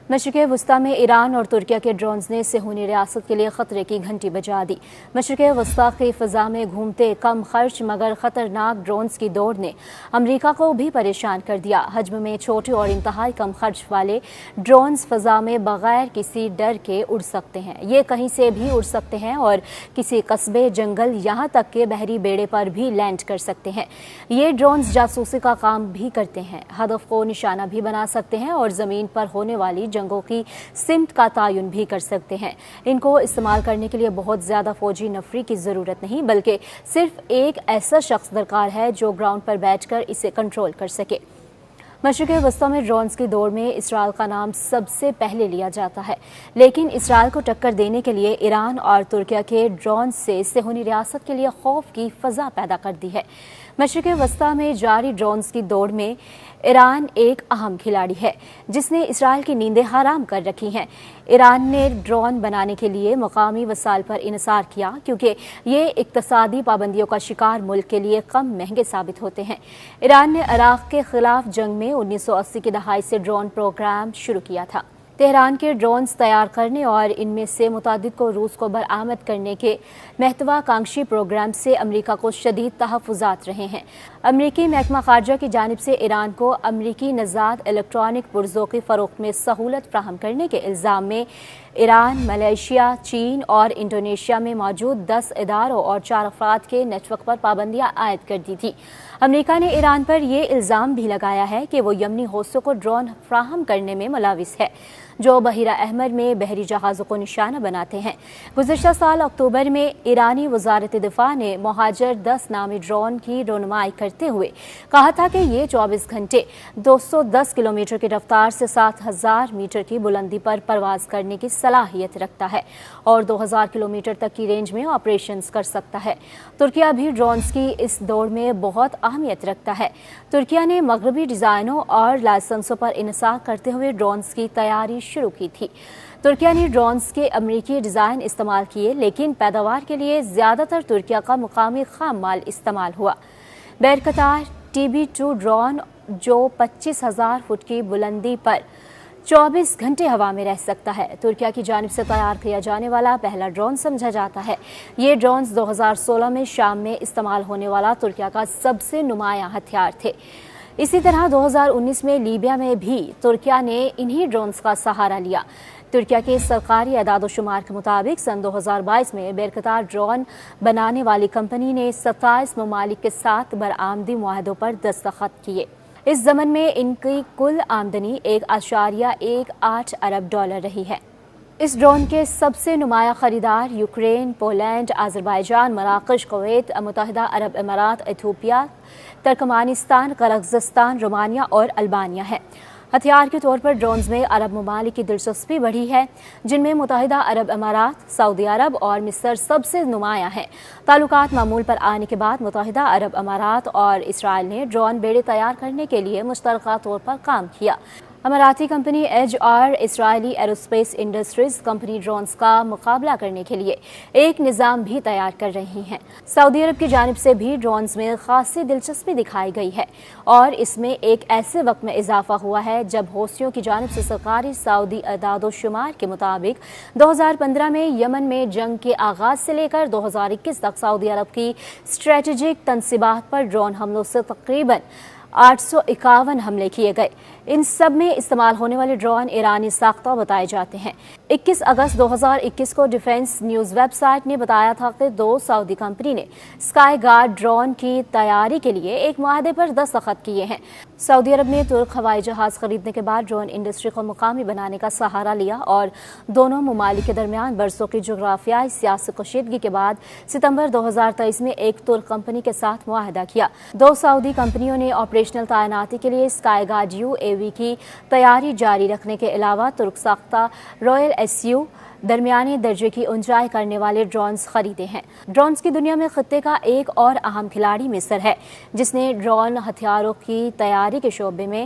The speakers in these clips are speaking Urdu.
مشرق وسطی میں ایران اور ترکیہ کے ڈرونز نے صہیونی ریاست کے لیے خطرے کی گھنٹی بجا دی۔ مشرق وسطی کی فضا میں گھومتے کم خرچ مگر خطرناک ڈرونز کی دوڑ نے امریکہ کو بھی پریشان کر دیا۔ حجم میں چھوٹے اور انتہائی کم خرچ والے ڈرونز فضا میں بغیر کسی ڈر کے اڑ سکتے ہیں۔ یہ کہیں سے بھی اڑ سکتے ہیں اور کسی قصبے، جنگل، یہاں تک کہ بحری بیڑے پر بھی لینڈ کر سکتے ہیں۔ یہ ڈرونز جاسوسی کا کام بھی کرتے ہیں، ہدف کو نشانہ بھی بنا سکتے ہیں اور زمین پر ہونے والی جنگوں کی سمت کا تعین بھی کر سکتے ہیں۔ ان کو استعمال کرنے کے لیے بہت زیادہ فوجی نفری کی ضرورت نہیں، بلکہ صرف ایک ایسا شخص درکار ہے جو گراؤنڈ پر بیٹھ کر اسے کنٹرول کر سکے۔ مشرق وسطی میں ڈرونز کی دوڑ میں اسرائیل کا نام سب سے پہلے لیا جاتا ہے، لیکن اسرائیل کو ٹکر دینے کے لیے ایران اور ترکیہ کے ڈرونز سے صہیونی ریاست کے لیے خوف کی فضا پیدا کر دی ہے۔ مشرق وسطی میں جاری ڈرونز کی دوڑ میں ایران ایک اہم کھلاڑی ہے جس نے اسرائیل کی نیندیں حرام کر رکھی ہیں۔ ایران نے ڈرون بنانے کے لیے مقامی وسائل پر انحصار کیا کیونکہ یہ اقتصادی پابندیوں کا شکار ملک کے لیے کم مہنگے ثابت ہوتے ہیں۔ ایران نے عراق کے خلاف جنگ میں 1980 کی دہائی سے ڈرون پروگرام شروع کیا تھا۔ تہران کے ڈرونز تیار کرنے اور ان میں سے متعدد کو روس کو برآمد کرنے کے محتوا کانکشی پروگرام سے امریکہ کو شدید تحفظات رہے ہیں۔ امریکی محکمہ خارجہ کی جانب سے ایران کو امریکی نژاد الیکٹرانک پرزوں کی فروخت میں سہولت فراہم کرنے کے الزام میں ایران، ملائیشیا، چین اور انڈونیشیا میں موجود 10 اداروں اور 4 افراد کے نیٹ ورک پر پابندیاں عائد کر دی تھی۔ امریکہ نے ایران پر یہ الزام بھی لگایا ہے کہ وہ یمنی حوثیوں کو ڈرون فراہم کرنے میں ملوث ہے جو بحیرہ احمر میں بحری جہازوں کو نشانہ بناتے ہیں۔ گزشتہ سال اکتوبر میں ایرانی وزارت دفاع نے مہاجر 10 نامی ڈرون کی رونمائی کرتے ہوئے کہا تھا کہ یہ 24 گھنٹے 210 کلومیٹر کی رفتار سے 7000 میٹر کی بلندی پر پرواز کرنے کی صلاحیت رکھتا ہے اور 2000 کلومیٹر تک کی رینج میں آپریشنز کر سکتا ہے۔ ترکیہ بھی ڈرونز کی اس دوڑ میں بہت اہمیت رکھتا ہے۔ ترکیہ نے مغربی ڈیزائنوں اور لائسنسوں پر انحصار کرتے ہوئے ڈرونز کی تیاری شروع کی تھی۔ ترکیہ نے ڈرونز کے امریکی ڈیزائن استعمال کیے، لیکن پیداوار کے لیے زیادہ تر ترکیہ کا مقامی خام مال استعمال ہوا۔ بیرکتار TB2 ڈرون جو 25,000 فٹ کی بلندی پر 24 گھنٹے ہوا میں رہ سکتا ہے، ترکیہ کی جانب سے تیار کیا جانے والا پہلا ڈرون سمجھا جاتا ہے۔ یہ ڈرونز 2016 میں شام میں استعمال ہونے والا ترکیہ کا سب سے نمایاں ہتھیار تھے۔ اسی طرح 2019 میں لیبیا میں بھی ترکیہ نے انہی ڈرونز کا سہارا لیا۔ ترکیہ کے سرکاری اعداد و شمار کے مطابق سن 2022 میں بیرکتار ڈرون بنانے والی کمپنی نے 27 ممالک کے ساتھ برآمدی معاہدوں پر دستخط کیے۔ اس ضمن میں ان کی کل آمدنی 1.18 ارب ڈالر رہی ہے۔ اس ڈرون کے سب سے نمایاں خریدار یوکرین، پولینڈ، آذربائیجان، مراکش، کویت، متحدہ عرب امارات، ایتھوپیا، ترکمانستان، قرغیزستان، رومانیہ اور البانیہ ہیں۔ ہتھیار کے طور پر ڈرونز میں عرب ممالک کی دلچسپی بڑھی ہے، جن میں متحدہ عرب امارات، سعودی عرب اور مصر سب سے نمایاں ہیں۔ تعلقات معمول پر آنے کے بعد متحدہ عرب امارات اور اسرائیل نے ڈرون بیڑے تیار کرنے کے لیے مشترکہ طور پر کام کیا۔ اماراتی کمپنی ایج اور اسرائیلی ایروسپیس انڈسٹریز کمپنی ڈرونز کا مقابلہ کرنے کے لیے ایک نظام بھی تیار کر رہی ہیں۔ سعودی عرب کی جانب سے بھی ڈرونز میں خاصی دلچسپی دکھائی گئی ہے اور اس میں ایک ایسے وقت میں اضافہ ہوا ہے جب حوثیوں کی جانب سے سرکاری سعودی اعداد و شمار کے مطابق 2015 میں یمن میں جنگ کے آغاز سے لے کر 2021 تک سعودی عرب کی اسٹریٹجک تنصیبات پر ڈرون حملوں سے تقریباً 851 حملے کیے گئے۔ ان سب میں استعمال ہونے والے ڈرون ایرانی ساختہ بتائے جاتے ہیں۔ 21 اگست 2021 کو ڈیفنس نیوز ویب سائٹ نے بتایا تھا کہ 2 سعودی کمپنی نے اسکائی گارڈ ڈرون کی تیاری کے لیے ایک معاہدے پر دستخط کیے ہیں۔ سعودی عرب نے ترک ہوائی جہاز خریدنے کے بعد ڈرون انڈسٹری کو مقامی بنانے کا سہارا لیا اور دونوں ممالک کے درمیان برسوں کی جغرافیائی سیاسی کشیدگی کے بعد ستمبر 2023 میں ایک ترک کمپنی کے ساتھ معاہدہ کیا۔ 2 سعودی کمپنیوں نے آپریشنل تعیناتی کے لیے اسکائی گارڈ UAV کی تیاری جاری رکھنے کے علاوہ ترک ساختہ رائل SU درمیانے درجے کی اونچائی کرنے والے ڈرونز خریدے ہیں۔ ڈرونز کی دنیا میں خطے کا ایک اور اہم کھلاڑی مصر ہے، جس نے ڈرون ہتھیاروں کی تیاری کے شعبے میں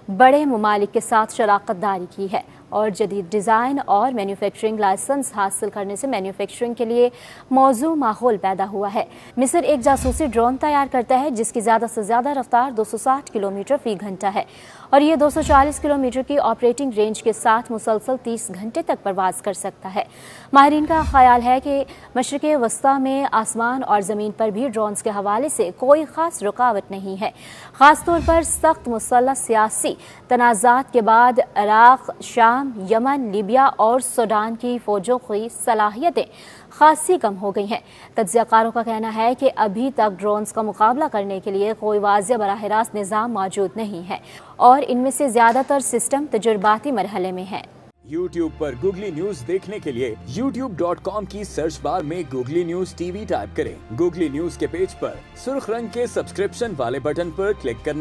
بڑے ممالک کے ساتھ شراکت داری کی ہے اور جدید ڈیزائن اور مینوفیکچرنگ لائسنس حاصل کرنے سے مینوفیکچرنگ کے لیے موزوں ماحول پیدا ہوا ہے۔ مصر ایک جاسوسی ڈرون تیار کرتا ہے جس کی زیادہ سے زیادہ رفتار 260 کلومیٹر فی گھنٹہ ہے اور یہ 240 کلومیٹر کی آپریٹنگ رینج کے ساتھ مسلسل 30 گھنٹے تک پرواز کر سکتا ہے۔ ماہرین کا خیال ہے کہ مشرق وسطیٰ میں آسمان اور زمین پر بھی ڈرونز کے حوالے سے کوئی خاص رکاوٹ نہیں ہے، خاص طور پر سخت مسلح سیاسی تنازعات کے بعد عراق، شام، یمن، لیبیا اور سوڈان کی فوجوں کی صلاحیتیں خاصی کم ہو گئی ہیں۔ تجزیہ کاروں کا کہنا ہے کہ ابھی تک ڈرونز کا مقابلہ کرنے کے لیے کوئی واضح براہ راست نظام موجود نہیں ہے اور ان میں سے زیادہ تر سسٹم تجرباتی مرحلے میں ہیں۔ YouTube پر گوگلی نیوز دیکھنے کے لیے youtube.com کی سرچ بار میں googly news T V type کریں۔ گوگلی نیوز کے پیج پر سرخ رنگ کے سبسکرپشن والے بٹن پر کلک کرنا